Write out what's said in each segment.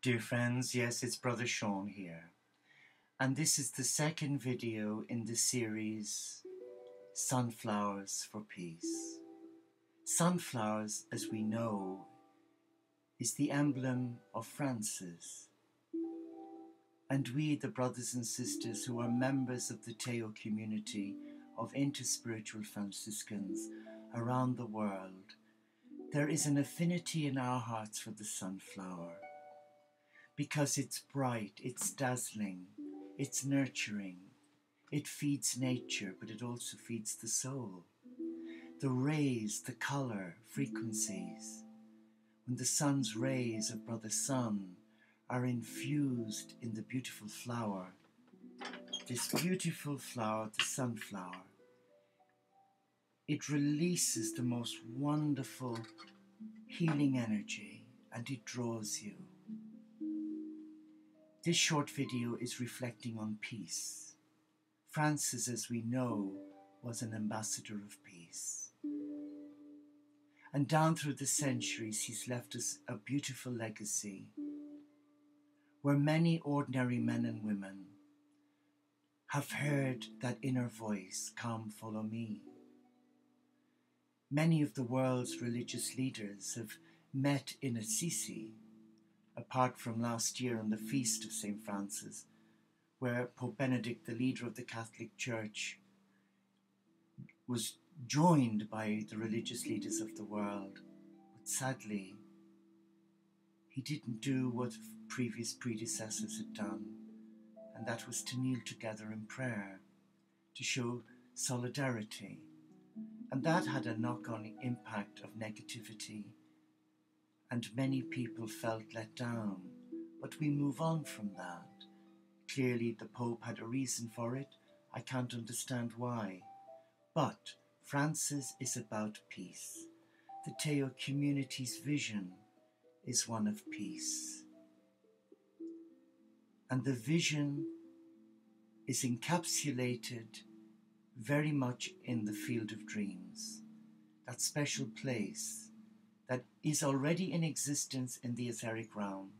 Dear friends, yes, it's Brother Sean here. And this is the second video in the series Sunflowers for Peace. Sunflowers, as we know, is the emblem of Francis. And we, the brothers and sisters who are members of the Teo community of Interspiritual Franciscans around the world, there is an affinity in our hearts for the sunflower. Because it's bright, it's dazzling, it's nurturing, it feeds nature, but it also feeds the soul. The rays, the color, frequencies, when the sun's rays of Brother Sun are infused in the beautiful flower, this beautiful flower, the sunflower, it releases the most wonderful healing energy and it draws you. This short video is reflecting on peace. Francis, as we know, was an ambassador of peace. And down through the centuries, he's left us a beautiful legacy where many ordinary men and women have heard that inner voice, "Come, follow me." Many of the world's religious leaders have met in Assisi, apart from last year on the feast of St. Francis, where Pope Benedict, the leader of the Catholic Church, was joined by the religious leaders of the world. But sadly, he didn't do what previous predecessors had done, and that was to kneel together in prayer, to show solidarity. And that had a knock-on impact of negativity, and many people felt let down. But we move on from that. Clearly the Pope had a reason for it. I can't understand why. But Francis is about peace. The Teo community's vision is one of peace. And the vision is encapsulated very much in the field of dreams, that special place that is already in existence in the etheric realm,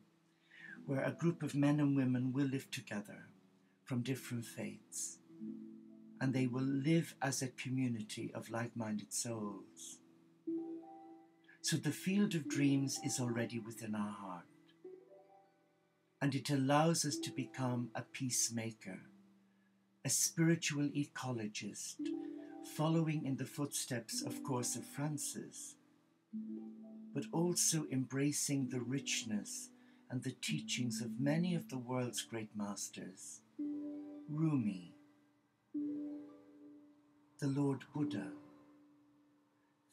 where a group of men and women will live together from different faiths, and they will live as a community of like-minded souls. So the field of dreams is already within our heart, and it allows us to become a peacemaker, a spiritual ecologist, following in the footsteps, of course, of Francis, but also embracing the richness and the teachings of many of the world's great masters. Rumi, the Lord Buddha,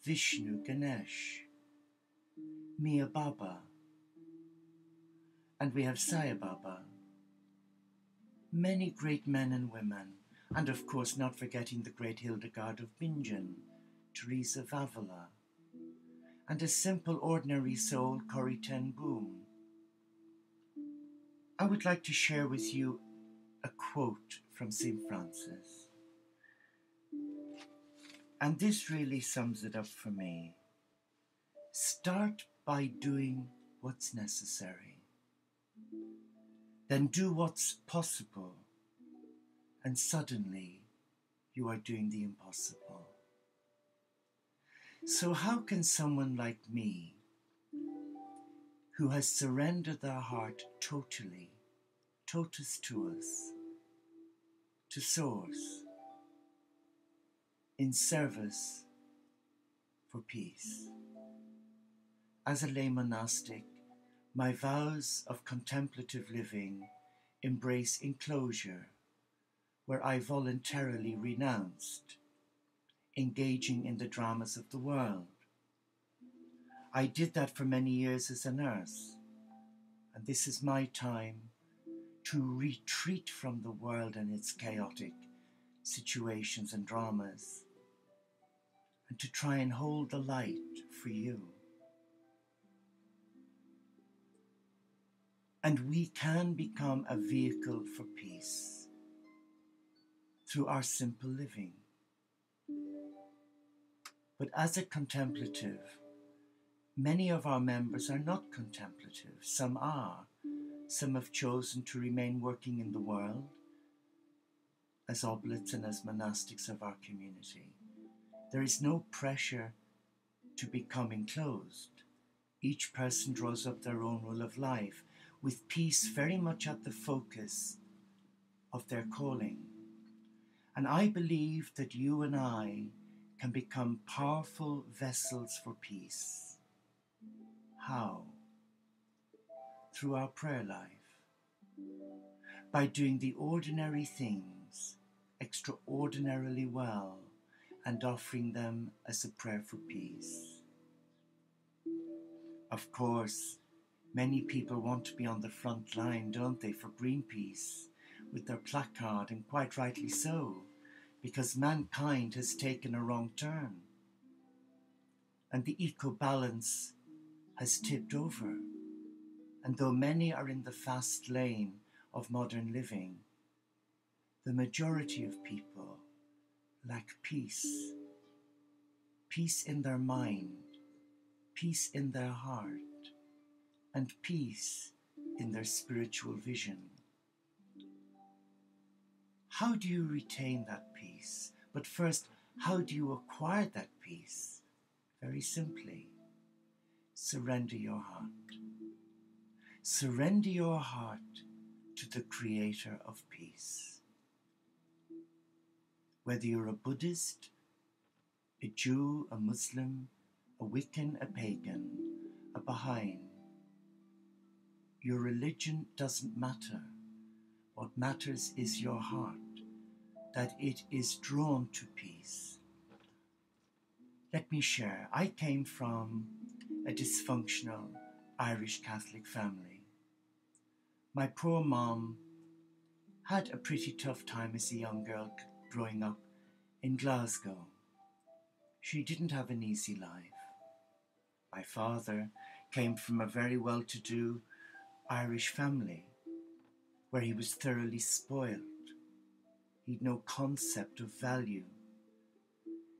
Vishnu, Ganesh, Mia Baba, and we have Sai Baba. Many great men and women, and of course not forgetting the great Hildegard of Bingen, Teresa of Avila, and a simple ordinary soul, Corrie ten Boom. I would like to share with you a quote from St. Francis. And this really sums it up for me. Start by doing what's necessary. Then do what's possible, and suddenly you are doing the impossible. So how can someone like me, who has surrendered their heart totally, totus tuus, to Source, in service for peace? As a lay monastic, my vows of contemplative living embrace enclosure, where I voluntarily renounced engaging in the dramas of the world. I did that for many years as a nurse, and this is my time to retreat from the world and its chaotic situations and dramas, and to try and hold the light for you. And we can become a vehicle for peace through our simple living. But as a contemplative, many of our members are not contemplative. Some are, Some have chosen to remain working in the world as oblates and as monastics of our community. There is no pressure to become enclosed. Each person draws up their own rule of life, with peace very much at the focus of their calling. And I believe that you and I can become powerful vessels for peace. How? Through our prayer life. By doing the ordinary things extraordinarily well and offering them as a prayer for peace. Of course, many people want to be on the front line, don't they, for Greenpeace, with their placard, and quite rightly so, because mankind has taken a wrong turn, and the eco-balance has tipped over. And though many are in the fast lane of modern living, the majority of people lack peace. Peace in their mind, peace in their heart, and peace in their spiritual vision. How do you retain that peace? But first, how do you acquire that peace? Very simply, surrender your heart. Surrender your heart to the Creator of peace. Whether you're a Buddhist, a Jew, a Muslim, a Wiccan, a pagan, a Baha'i, your religion doesn't matter. What matters is your heart, that it is drawn to peace. Let me share. I came from a dysfunctional Irish Catholic family. My poor mom had a pretty tough time as a young girl growing up in Glasgow. She didn't have an easy life. My father came from a very well-to-do Irish family where he was thoroughly spoiled. He'd no concept of value.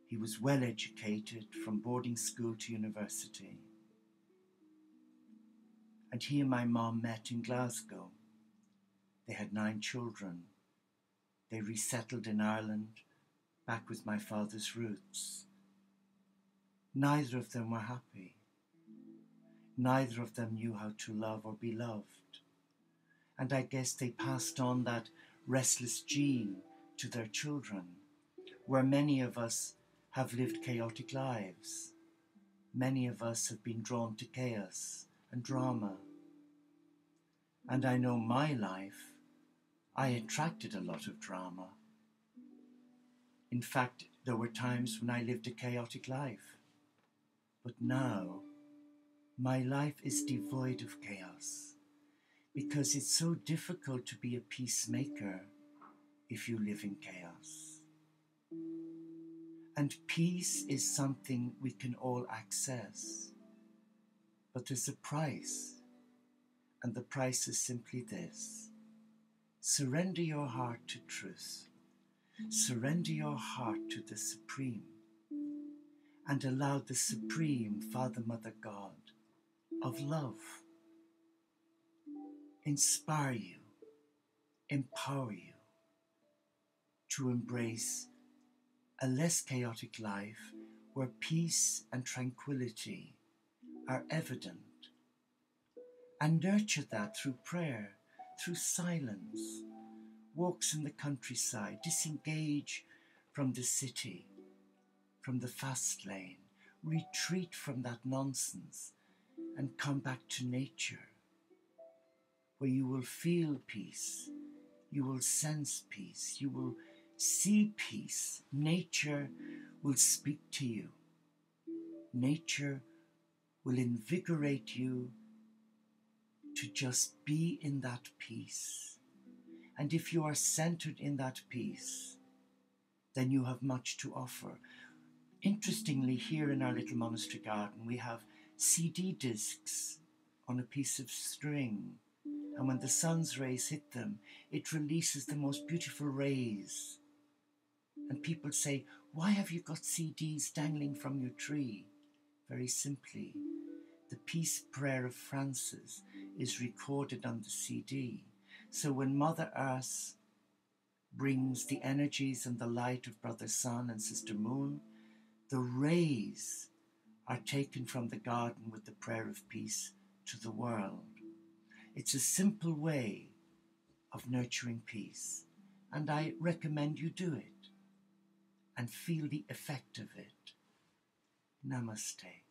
He was well educated from boarding school to university. And he and my mom met in Glasgow. They had 9 children. They resettled in Ireland, back with my father's roots. Neither of them were happy. Neither of them knew how to love or be loved. And I guess they passed on that restless gene to their children, where many of us have lived chaotic lives. Many of us have been drawn to chaos and drama. And I know my life, I attracted a lot of drama. In fact, there were times when I lived a chaotic life. But now, my life is devoid of chaos, because it's so difficult to be a peacemaker if you live in chaos. And peace is something we can all access. But there's a price, and the price is simply this. Surrender your heart to truth. Surrender your heart to the Supreme, and allow the Supreme Father, Mother, God of love inspire you, empower you to embrace a less chaotic life where peace and tranquility are evident, and nurture that through prayer, through silence, walks in the countryside, disengage from the city, from the fast lane, retreat from that nonsense and come back to nature, where you will feel peace, you will sense peace, you will see peace. Nature will speak to you. Nature will invigorate you to just be in that peace. And if you are centered in that peace, then you have much to offer. Interestingly, here in our little monastery garden, we have CD discs on a piece of string. And when the sun's rays hit them, it releases the most beautiful rays. And people say, why have you got CDs dangling from your tree? Very simply, the peace prayer of Francis is recorded on the CD. So when Mother Earth brings the energies and the light of Brother Sun and Sister Moon, the rays are taken from the garden with the prayer of peace to the world. It's a simple way of nurturing peace, and I recommend you do it and feel the effect of it. Namaste.